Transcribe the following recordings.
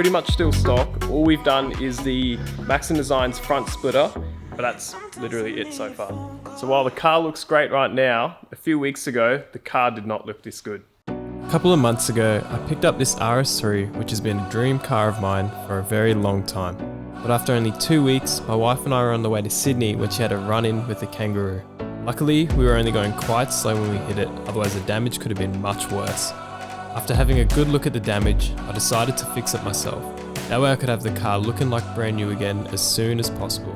pretty much still stock. All we've done is the Maxton Designs front splitter, but that's literally it so far. So while the car looks great right now, a few weeks ago, the car did not look this good. A couple of months ago, I picked up this RS3, which has been a dream car of mine for a very long time. But after only 2 weeks, my wife and I were on the way to Sydney when she had a run-in with the kangaroo. Luckily, we were only going quite slow when we hit it, otherwise the damage could have been much worse. After having a good look at the damage, I decided to fix it myself. That way I could have the car looking like brand new again as soon as possible.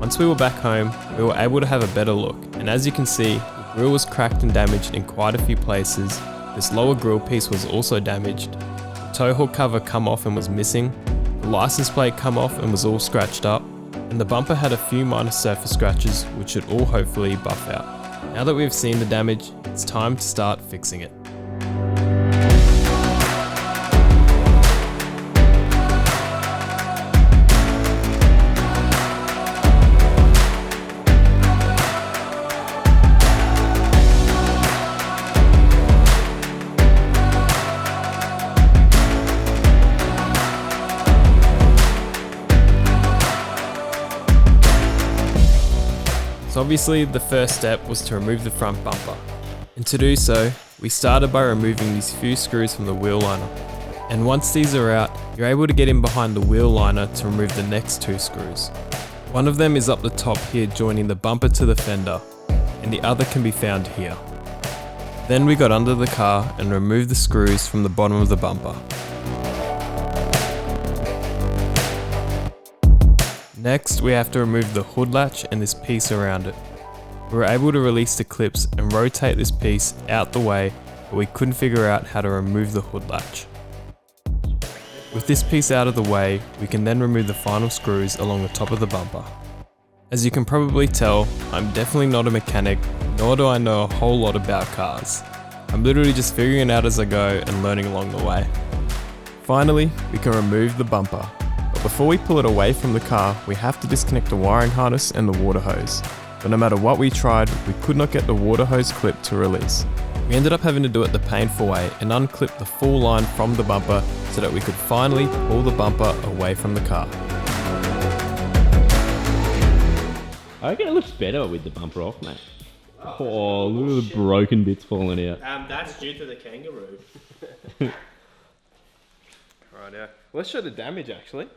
Once we were back home, we were able to have a better look, and as you can see, the grille was cracked and damaged in quite a few places. This lower grille piece was also damaged. The tow hook cover come off and was missing. The license plate come off and was all scratched up. And the bumper had a few minor surface scratches which should all hopefully buff out. Now that we've seen the damage, it's time to start fixing it. So obviously the first step was to remove the front bumper. And to do so, we started by removing these few screws from the wheel liner. And once these are out, you're able to get in behind the wheel liner to remove the next 2 screws. One of them is up the top here joining the bumper to the fender, and the other can be found here. Then we got under the car and removed the screws from the bottom of the bumper. Next, we have to remove the hood latch and this piece around it. We were able to release the clips and rotate this piece out the way, but we couldn't figure out how to remove the hood latch. With this piece out of the way, we can then remove the final screws along the top of the bumper. As you can probably tell, I'm definitely not a mechanic, nor do I know a whole lot about cars. I'm literally just figuring it out as I go and learning along the way. Finally, we can remove the bumper. But before we pull it away from the car, we have to disconnect the wiring harness and the water hose. But no matter what we tried, we could not get the water hose clip to release. We ended up having to do it the painful way and unclip the full line from the bumper so that we could finally pull the bumper away from the car. I reckon it looks better with the bumper off, mate. Oh, look at the broken bits falling out. That's due to the kangaroo. Right, yeah. Let's show the damage actually.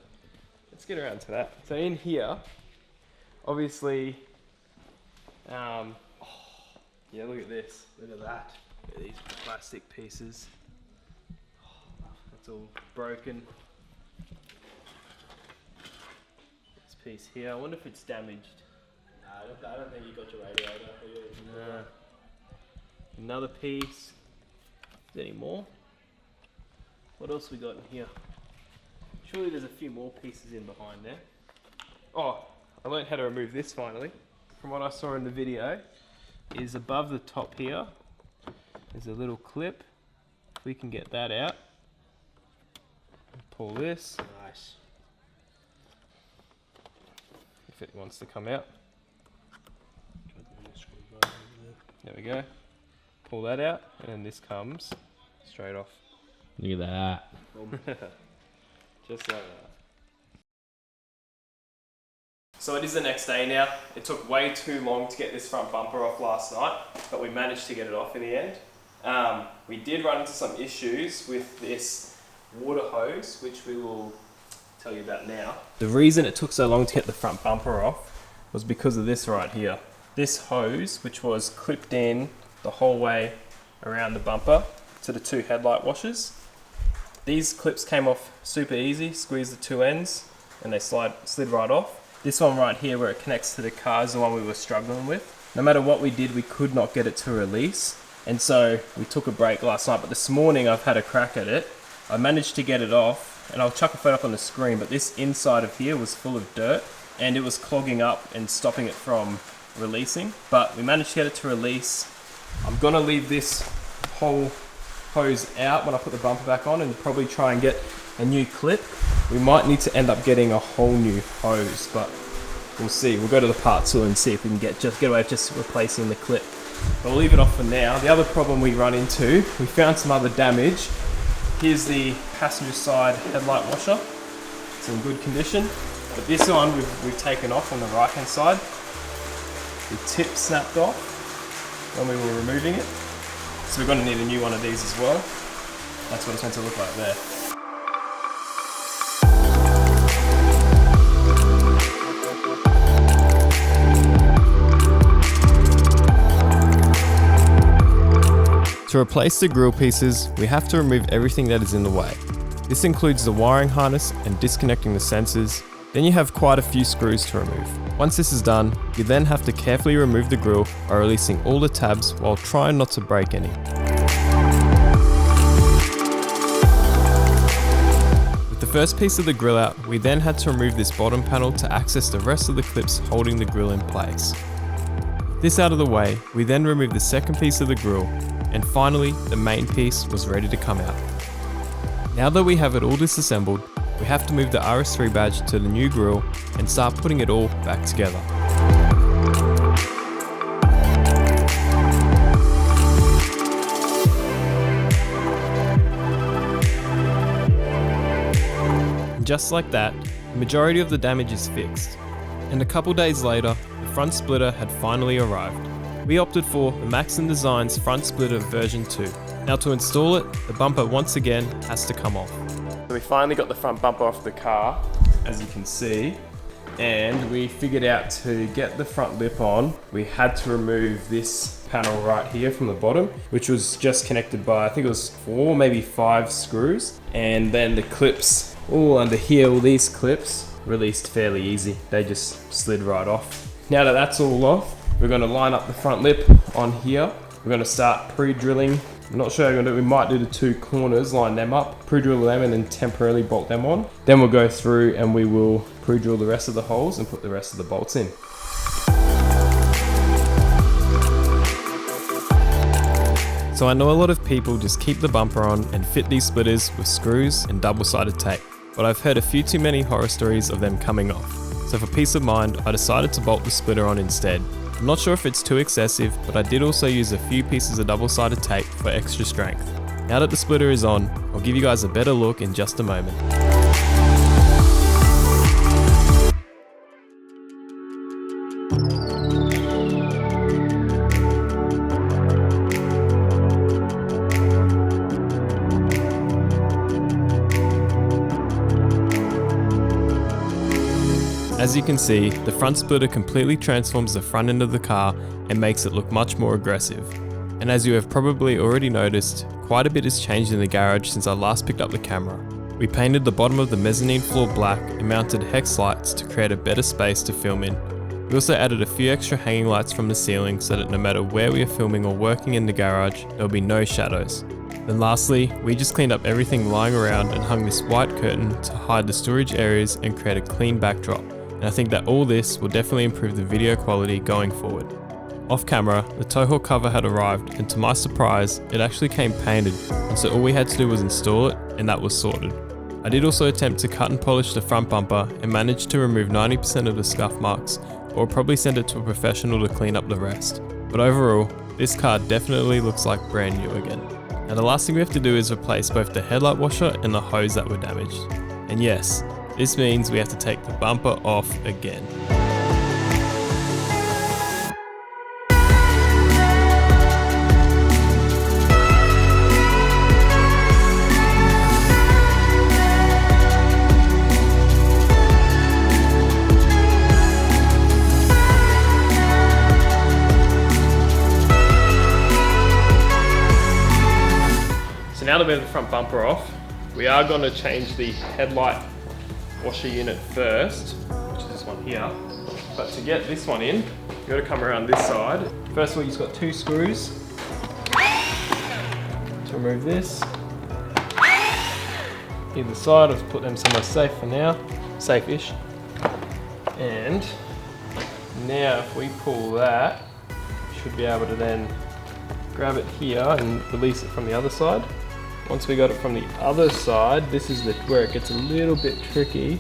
Let's get around to that. So in here, obviously, yeah, look at this. Look at that. Look at these plastic pieces. That's all broken. This piece here, I wonder if it's damaged. I don't think you got your radiator. No. Another piece. Is there any more? What else we got in here? Surely there's a few more pieces in behind there. Oh, I learned how to remove this finally. From what I saw in the video, is above the top here, there's a little clip. If we can get that out. Pull this. Nice. If it wants to come out. There we go. Pull that out, and then this comes straight off. Look at that. Just like that. So it is the next day now. It took way too long to get this front bumper off last night, but we managed to get it off in the end. We did run into some issues with this water hose, which we will tell you about now. The reason it took so long to get the front bumper off was because of this right here. This hose, which was clipped in the whole way around the bumper to the 2 headlight washers. These clips came off super easy, squeeze the 2 ends, and they slid right off. This one right here where it connects to the car is the one we were struggling with. No matter what we did, we could not get it to release. And so we took a break last night, but this morning I've had a crack at it. I managed to get it off, and I'll chuck a photo up on the screen, but this inside of here was full of dirt, and it was clogging up and stopping it from releasing. But we managed to get it to release. I'm gonna leave this whole hose out when I put the bumper back on and probably try and get a new clip. We might need to end up getting a whole new hose, but we'll see. We'll go to the parts store and see if we can get away with just replacing the clip. But we'll leave it off for now. The other problem we run into, we found some other damage. Here's the passenger side headlight washer. It's in good condition. But this one we've taken off on the right hand side. The tip snapped off when we were removing it. So we're going to need a new one of these as well. That's what it's meant to look like there. To replace the grille pieces, we have to remove everything that is in the way. This includes the wiring harness and disconnecting the sensors. Then you have quite a few screws to remove. Once this is done, you then have to carefully remove the grille by releasing all the tabs while trying not to break any. With the first piece of the grille out, we then had to remove this bottom panel to access the rest of the clips holding the grille in place. With this out of the way, we then removed the second piece of the grille, and finally the main piece was ready to come out. Now that we have it all disassembled, we have to move the RS3 badge to the new grille and start putting it all back together. And just like that, the majority of the damage is fixed. And a couple days later, the front splitter had finally arrived. We opted for the Maxton Designs front splitter version 2. Now to install it, the bumper once again has to come off. So we finally got the front bumper off the car, as you can see, and we figured out to get the front lip on, we had to remove this panel right here from the bottom, which was just connected by, I think it was 4, maybe 5 screws, and then the clips all under here, all these clips, released fairly easy. They just slid right off. Now that that's all off, we're going to line up the front lip on here. We're going to start pre-drilling. I'm not sure how we're going to do it. We might do the 2 corners, line them up, pre-drill them and then temporarily bolt them on. Then we'll go through and we will pre-drill the rest of the holes and put the rest of the bolts in. So I know a lot of people just keep the bumper on and fit these splitters with screws and double-sided tape, but I've heard a few too many horror stories of them coming off. So for peace of mind, I decided to bolt the splitter on instead. I'm not sure if it's too excessive, but I did also use a few pieces of double-sided tape for extra strength. Now that the splitter is on, I'll give you guys a better look in just a moment. As you can see, the front splitter completely transforms the front end of the car and makes it look much more aggressive. And as you have probably already noticed, quite a bit has changed in the garage since I last picked up the camera. We painted the bottom of the mezzanine floor black and mounted hex lights to create a better space to film in. We also added a few extra hanging lights from the ceiling so that no matter where we are filming or working in the garage, there will be no shadows. Then lastly, we just cleaned up everything lying around and hung this white curtain to hide the storage areas and create a clean backdrop. And I think that all this will definitely improve the video quality going forward. Off camera, the tow haul cover had arrived, and to my surprise, it actually came painted, and so all we had to do was install it, and that was sorted. I did also attempt to cut and polish the front bumper and managed to remove 90% of the scuff marks, but will probably send it to a professional to clean up the rest. But overall, this car definitely looks like brand new again. Now the last thing we have to do is replace both the headlight washer and the hose that were damaged. And yes, this means we have to take the bumper off again. So now that we have the front bumper off, we are going to change the headlight washer unit first, which is this one here. But to get this one in, you've got to come around this side. First of all, you've got 2 screws to remove this. Either side, I've put them somewhere safe for now, safe-ish. And now if we pull that, we should be able to then grab it here and release it from the other side. Once we got it from the other side, this is where it gets a little bit tricky.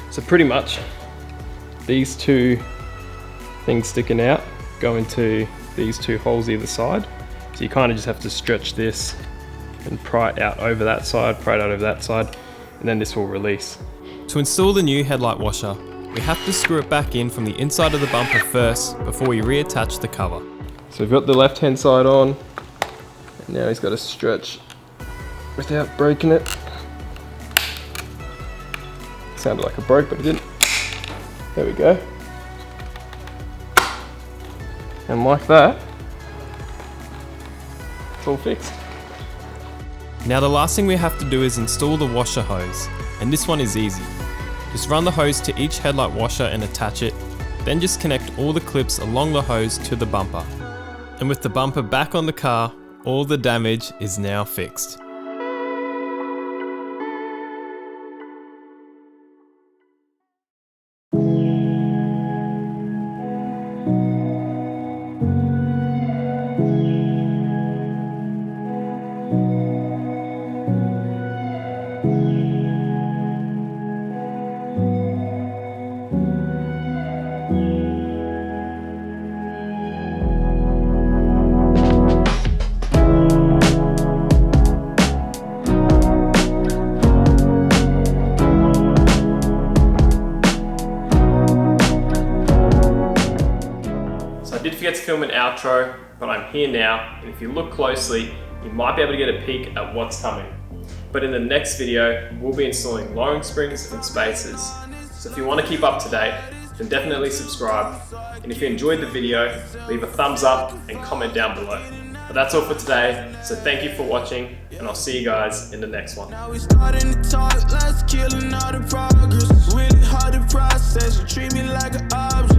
So pretty much these 2 things sticking out go into these 2 holes either side. So you kind of just have to stretch this and pry it out over that side, pry it out over that side, and then this will release. To install the new headlight washer, we have to screw it back in from the inside of the bumper first before we reattach the cover. So we've got the left hand side on, and now he's got to stretch without breaking it. Sounded like it broke, but it didn't. There we go. And like that, it's all fixed. Now the last thing we have to do is install the washer hose, and this one is easy. Just run the hose to each headlight washer and attach it, then just connect all the clips along the hose to the bumper. And with the bumper back on the car, all the damage is now fixed. I did forget to film an outro, but I'm here now, and if you look closely, you might be able to get a peek at what's coming. But in the next video, we'll be installing lowering springs and spacers. So if you want to keep up to date, then definitely subscribe. And if you enjoyed the video, leave a thumbs up and comment down below. But that's all for today, so thank you for watching, and I'll see you guys in the next one. Now we starting to talk, let's kill all the progress. Really hard to process, you treat me like an object.